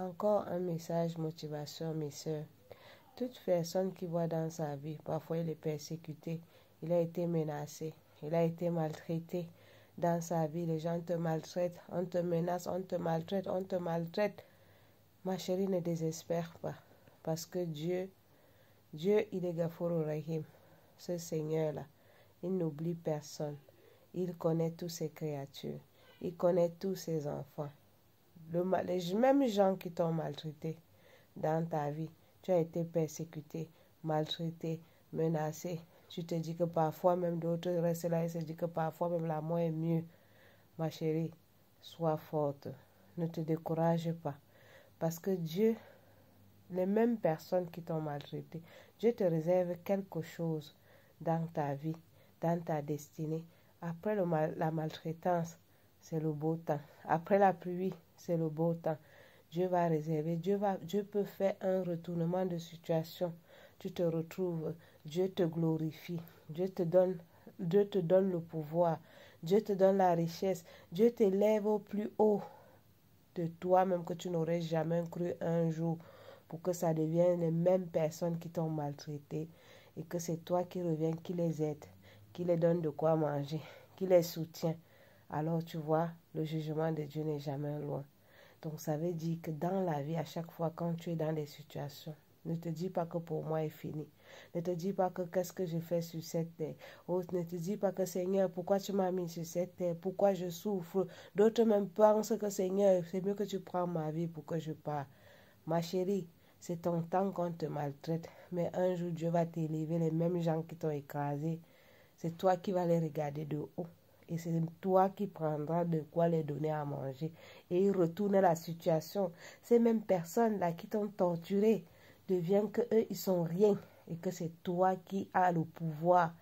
Encore un message motivation, mes sœurs. Toute personne qui voit dans sa vie, parfois il est persécuté, il a été menacé, il a été maltraité. Dans sa vie, les gens te maltraitent, on te menace, on te maltraite, on te maltraite. Ma chérie, ne désespère pas, parce que Dieu, il est Gafour Rahim. Ce Seigneur-là, il n'oublie personne. Il connaît tous ses créatures, il connaît tous ses enfants. Les mêmes gens qui t'ont maltraité dans ta vie, tu as été persécuté, maltraité, menacé. Tu te dis que parfois même d'autres restent là et se disent que parfois même la mort est mieux. Ma chérie, sois forte. Ne te décourage pas. Parce que Dieu, les mêmes personnes qui t'ont maltraité, Dieu te réserve quelque chose dans ta vie, dans ta destinée. Après la maltraitance, c'est le beau temps. Après la pluie, c'est le beau temps. Dieu va réserver, Dieu peut faire un retournement de situation. Tu te retrouves, Dieu te glorifie, Dieu te donne le pouvoir, Dieu te donne la richesse, Dieu t'élève au plus haut de toi-même que tu n'aurais jamais cru un jour pour que ça devienne les mêmes personnes qui t'ont maltraité et que c'est toi qui reviens, qui les aide, qui les donne de quoi manger, qui les soutient. Alors tu vois, le jugement de Dieu n'est jamais loin. Donc ça veut dire que dans la vie, à chaque fois quand tu es dans des situations, ne te dis pas que pour moi est fini. Ne te dis pas que qu'est-ce que je fais sur cette terre. Oh, ne te dis pas que Seigneur, pourquoi tu m'as mis sur cette terre? Pourquoi je souffre? D'autres même pensent que Seigneur, c'est mieux que tu prends ma vie pour que je parte. Ma chérie, c'est ton temps qu'on te maltraite. Mais un jour, Dieu va t'élever. Les mêmes gens qui t'ont écrasé, c'est toi qui vas les regarder de haut. Et c'est toi qui prendras de quoi les donner à manger. Et ils retournent la situation. Ces mêmes personnes-là qui t'ont torturé deviennent qu'eux, ils sont rien. Et que c'est toi qui as le pouvoir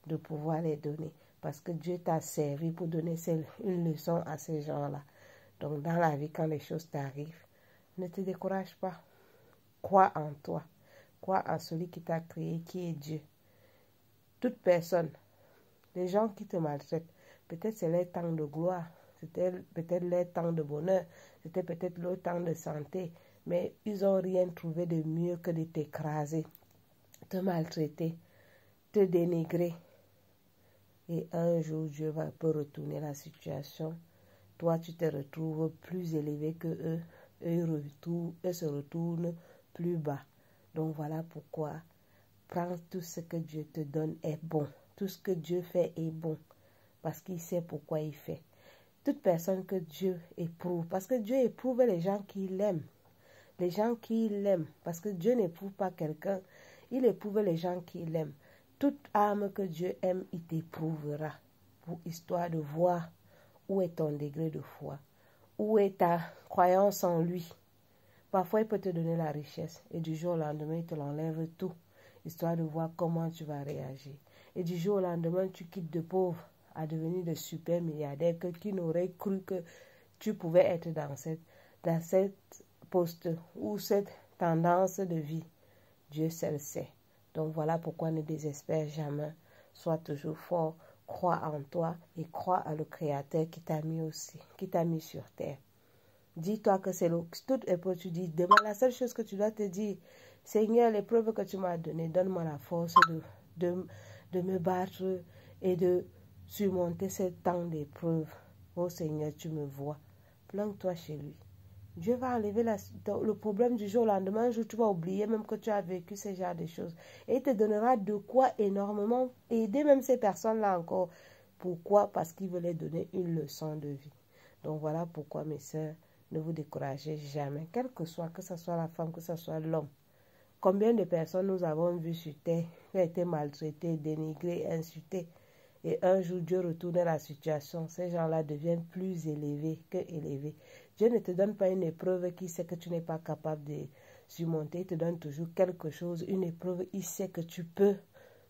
de pouvoir les donner. Parce que Dieu t'a servi pour donner une leçon à ces gens-là. Donc dans la vie, quand les choses t'arrivent, ne te décourage pas. Crois en toi. Crois en celui qui t'a créé, qui est Dieu. Toute personne, les gens qui te maltraitent, peut-être c'est leur temps de gloire, c'était peut-être leur temps de bonheur, c'était peut-être leur temps de santé, mais ils n'ont rien trouvé de mieux que de t'écraser, te maltraiter, te dénigrer. Et un jour, Dieu peut retourner la situation. Toi, tu te retrouves plus élevé que eux. Eux se retournent plus bas. Donc voilà pourquoi prends tout ce que Dieu te donne est bon. Tout ce que Dieu fait est bon. Parce qu'il sait pourquoi il fait. Toute personne que Dieu éprouve, parce que Dieu éprouve les gens qui l'aiment. Les gens qui l'aiment, parce que Dieu n'éprouve pas quelqu'un, il éprouve les gens qui l'aiment. Toute âme que Dieu aime, il t'éprouvera, pour histoire de voir où est ton degré de foi, où est ta croyance en lui. Parfois, il peut te donner la richesse, et du jour au lendemain, il te l'enlève tout, histoire de voir comment tu vas réagir. Et du jour au lendemain, tu quittes de pauvre à devenir de super milliardaire, que qui n'aurait cru que tu pouvais être dans cette poste ou cette tendance de vie. Dieu seul sait. Donc voilà pourquoi ne désespère jamais. Sois toujours fort, crois en toi et crois à le Créateur qui t'a mis aussi, qui t'a mis sur terre. Dis-toi que c'est toute épreuve, tu dis, demain la seule chose que tu dois te dire, Seigneur, l'épreuve que tu m'as donnée, donne-moi la force de me battre et de surmonter ce temps d'épreuve. Oh Seigneur, tu me vois. Plains-toi chez lui. Dieu va enlever le problème du jour au lendemain. Un jour, tu vas oublier même que tu as vécu ce genre de choses. Et il te donnera de quoi énormément aider même ces personnes-là encore. Pourquoi? Parce qu'il veut leur donner une leçon de vie. Donc voilà pourquoi, mes sœurs, ne vous découragez jamais. Quel que ce soit la femme, que ce soit l'homme. Combien de personnes nous avons vues sur terre qui ont été maltraitées, dénigrées, insultées. Et un jour, Dieu retourne la situation. Ces gens-là deviennent plus élevés que élevés. Dieu ne te donne pas une épreuve qui sait que tu n'es pas capable de surmonter. Il te donne toujours quelque chose, une épreuve, il sait que tu peux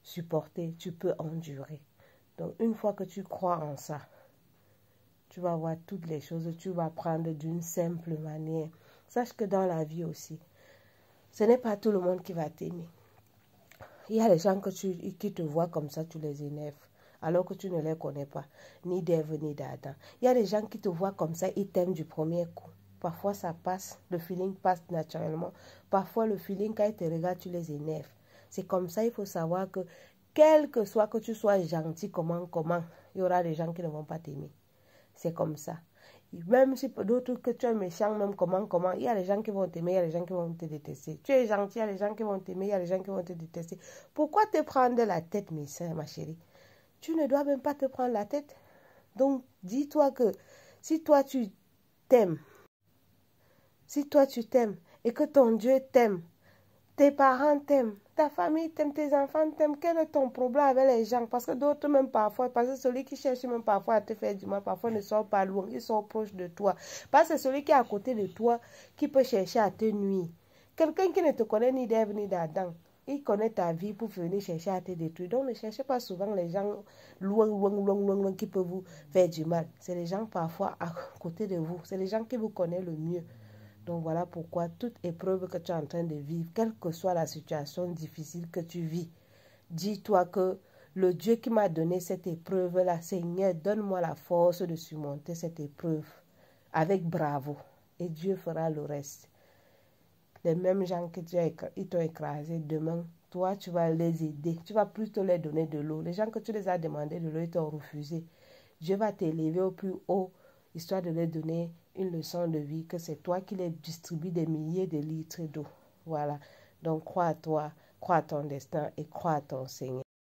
supporter, tu peux endurer. Donc, une fois que tu crois en ça, tu vas voir toutes les choses, tu vas prendre d'une simple manière. Sache que dans la vie aussi, ce n'est pas tout le monde qui va t'aimer. Il y a des gens qui te voient comme ça, tu les énerves, alors que tu ne les connais pas, ni d'Ève ni d'Adam. Il y a des gens qui te voient comme ça, ils t'aiment du premier coup. parfois ça passe, le feeling passe naturellement. Parfois le feeling, quand ils te regardent, tu les énerves. C'est comme ça, il faut savoir que, quel que soit que tu sois gentil, comment, il y aura des gens qui ne vont pas t'aimer. C'est comme ça. Même si pour d'autres que tu es méchant, même comment, il y a des gens qui vont t'aimer, il y a des gens qui vont te détester. Tu es gentil, il y a des gens qui vont t'aimer, il y a des gens qui vont te détester. Pourquoi te prendre la tête, mes soeurs, ma chérie? Tu ne dois même pas te prendre la tête. Donc, dis-toi que si toi tu t'aimes, si toi tu t'aimes et que ton Dieu t'aime, tes parents t'aiment, ta famille t'aime, tes enfants t'aiment, quel est ton problème avec les gens? Parce que d'autres même parfois, parce que celui qui cherche même parfois à te faire du mal, parfois ne sort pas loin, ils sont proches de toi. Parce que c'est celui qui est à côté de toi qui peut chercher à te nuire. Quelqu'un qui ne te connaît ni d'Ève ni d'Adam, il connaît ta vie pour venir chercher à te détruire. Donc ne cherchez pas souvent les gens loin qui peuvent vous faire du mal. C'est les gens parfois à côté de vous. C'est les gens qui vous connaissent le mieux. Donc voilà pourquoi toute épreuve que tu es en train de vivre, quelle que soit la situation difficile que tu vis, dis-toi que le Dieu qui m'a donné cette épreuve-là, Seigneur, donne-moi la force de surmonter cette épreuve avec bravo. Et Dieu fera le reste. Les mêmes gens que ils t'ont écrasé, demain, toi, tu vas les aider. Tu vas plutôt leur donner de l'eau. Les gens que tu les as demandé de l'eau, ils t'ont refusé. Dieu va t'élever au plus haut, histoire de leur donner une leçon de vie, que c'est toi qui les distribues des milliers de litres d'eau. Voilà. Donc, crois à toi, crois à ton destin et crois à ton Seigneur.